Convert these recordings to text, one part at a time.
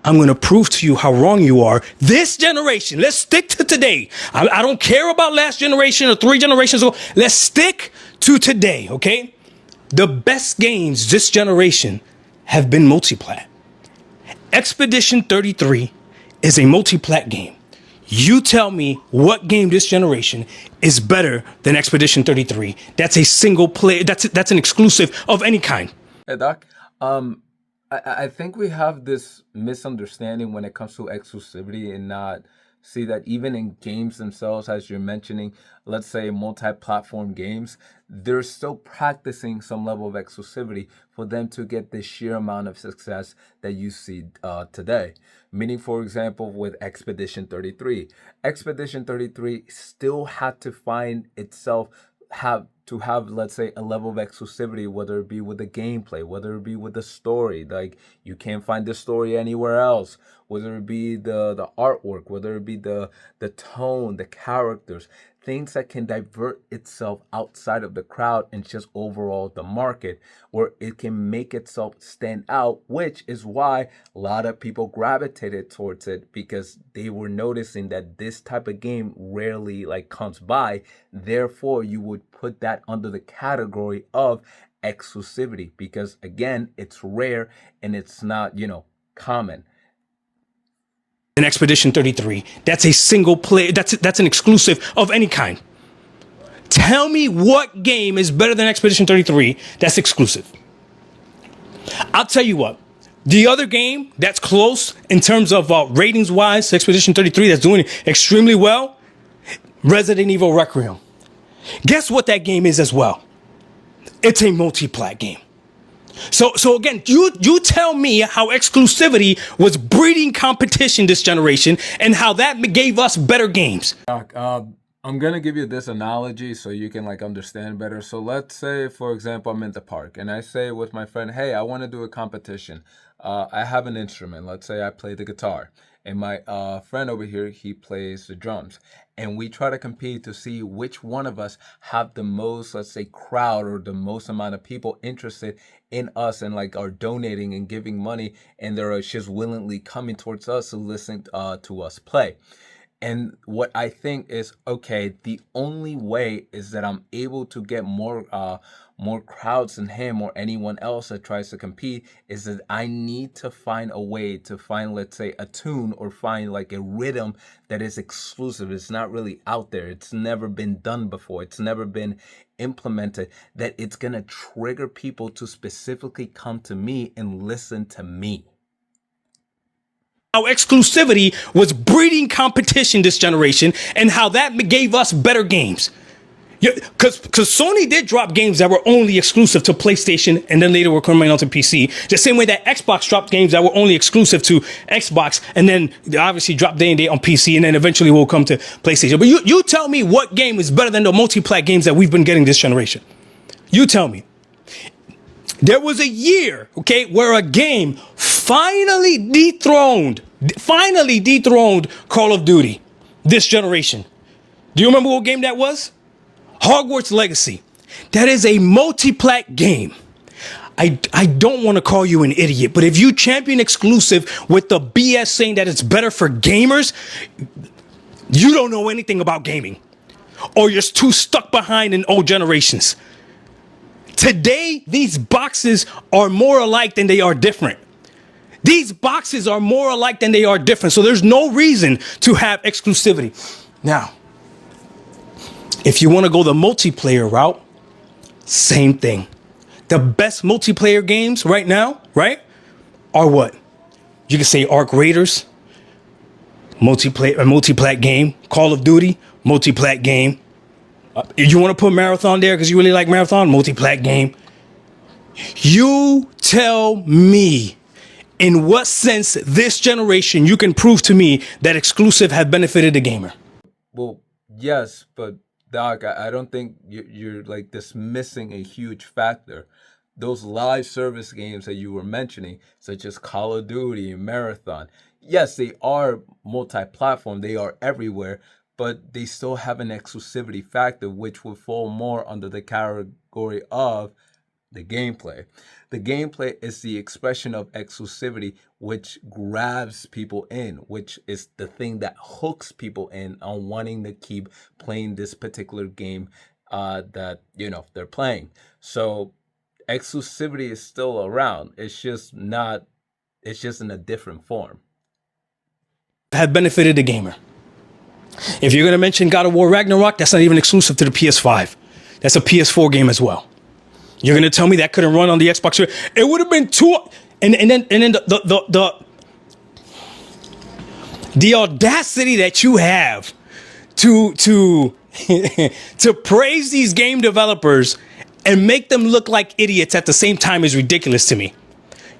I'm going to prove to you how wrong you are. This generation, let's stick to today. I don't care about last generation or 3 generations ago. Let's stick to today, okay? The best games this generation have been multiplat. Expedition 33 is a multiplat game. You tell me what game this generation is better than Expedition 33. That's a single play. That's an exclusive of any kind. Hey, Doc. I think we have this misunderstanding when it comes to exclusivity and not see that even in games themselves, as you're mentioning, let's say multi-platform games, they're still practicing some level of exclusivity for them to get the sheer amount of success that you see today. Meaning, for example, with Expedition 33, Expedition 33 still had to find itself have, let's say, a level of exclusivity, whether it be with the gameplay, whether it be with the story, like you can't find the story anywhere else, whether it be the artwork, whether it be the tone, the characters, things that can divert itself outside of the crowd and just overall the market, where it can make itself stand out, which is why a lot of people gravitated towards it, because they were noticing that this type of game rarely like comes by. Therefore, you would put that under the category of exclusivity, because again, it's rare and it's not, common. In Expedition 33, that's a single play. That's an exclusive of any kind. Tell me what game is better than Expedition 33 that's exclusive. I'll tell you what. The other game that's close in terms of ratings wise, Expedition 33, that's doing extremely well, Resident Evil Requiem. Guess what that game is as well? It's a multi-plat game. So again, you tell me how exclusivity was breeding competition this generation and how that gave us better games. Doc, I'm gonna give you this analogy so you can like understand better. So let's say, for example, I'm in the park and I say with my friend, hey, I want to do a competition. I have an instrument. Let's say I play the guitar, and my friend over here, he plays the drums, and we try to compete to see which one of us have the most, let's say, crowd or the most amount of people interested in us and like are donating and giving money, and they're just willingly coming towards us to listen to us play. And what I think is, okay, the only way is that I'm able to get more crowds than him or anyone else that tries to compete, is that I need to find a way to find, let's say, a tune or find like a rhythm that is exclusive. It's not really out there. It's never been done before. It's never been implemented, that it's going to trigger people to specifically come to me and listen to me. How exclusivity was breeding competition this generation and how that gave us better games. Because Sony did drop games that were only exclusive to PlayStation and then later were coming onto PC. The same way that Xbox dropped games that were only exclusive to Xbox and then they obviously dropped day and date on PC and then eventually will come to PlayStation. But you tell me what game is better than the multi-plat games that we've been getting this generation. You tell me. There was a year, okay, where a game finally dethroned Call of Duty this generation. Do you remember what game that was? Hogwarts Legacy. That is a multi-plat game. I don't want to call you an idiot, but if you champion exclusive with the BS saying that it's better for gamers, you don't know anything about gaming, or you're too stuck behind in old generations. Today, these boxes are more alike than they are different. These boxes are more alike than they are different. So there's no reason to have exclusivity. Now, if you want to go the multiplayer route, same thing. The best multiplayer games right now, right, are what? You can say Arc Raiders, multi-plat game. Call of Duty, multi-plat game. You want to put Marathon there because you really like Marathon? Multi-plat game. You tell me in what sense this generation you can prove to me that exclusive have benefited the gamer. Well, yes, but Doc, I don't think you're like dismissing a huge factor. Those live service games that you were mentioning, such as Call of Duty and Marathon, yes, they are multi-platform. They are everywhere. But they still have an exclusivity factor, which would fall more under the category of The gameplay. The gameplay is the expression of exclusivity, which grabs people in, which is the thing that hooks people in on wanting to keep playing this particular game that they're playing. So exclusivity is still around. It's just not. It's just in a different form. Have benefited the gamer. If you're gonna mention God of War Ragnarok, that's not even exclusive to the PS5. That's a PS4 game as well. You're gonna tell me that couldn't run on the Xbox? It would have been too. And then the audacity that you have to to praise these game developers and make them look like idiots at the same time is ridiculous to me.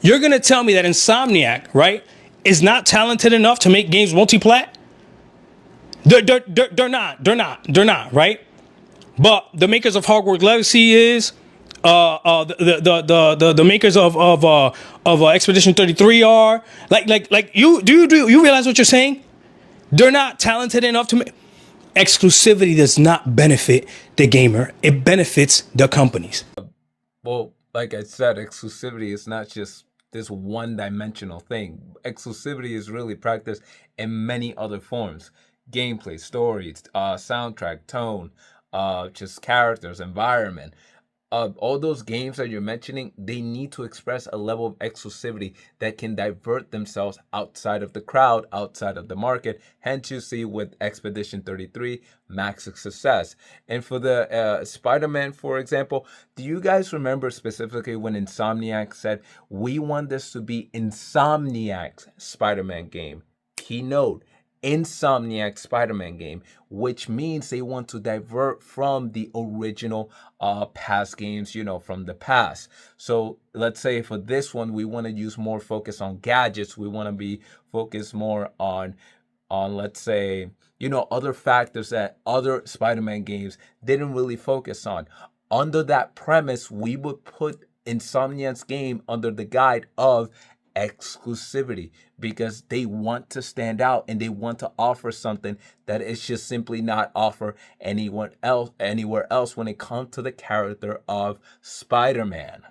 You're gonna tell me that Insomniac, right, is not talented enough to make games multi-plat? They're not, right? But the makers of Hogwarts Legacy is the makers of Expedition 33 are like you realize what you're saying? They're not talented enough to make. Exclusivity does not benefit the gamer. It benefits the companies. Well, like I said, exclusivity is not just this one-dimensional thing. Exclusivity is really practiced in many other forms: gameplay, stories, soundtrack, tone, just characters, environment. All those games that you're mentioning, they need to express a level of exclusivity that can divert themselves outside of the crowd, outside of the market. Hence, you see with Expedition 33, massive success. And for the Spider-Man, for example, do you guys remember specifically when Insomniac said, we want this to be Insomniac's Spider-Man game? Keynote. Insomniac Spider-Man game, which means they want to divert from the original past games, from the past. So let's say for this one, we want to use more focus on gadgets. We want to be focused more on let's say, other factors that other Spider-Man games didn't really focus on. Under that premise, we would put Insomniac's game under the guide of exclusivity, because they want to stand out and they want to offer something that is just simply not offer anywhere else when it comes to the character of Spider-Man.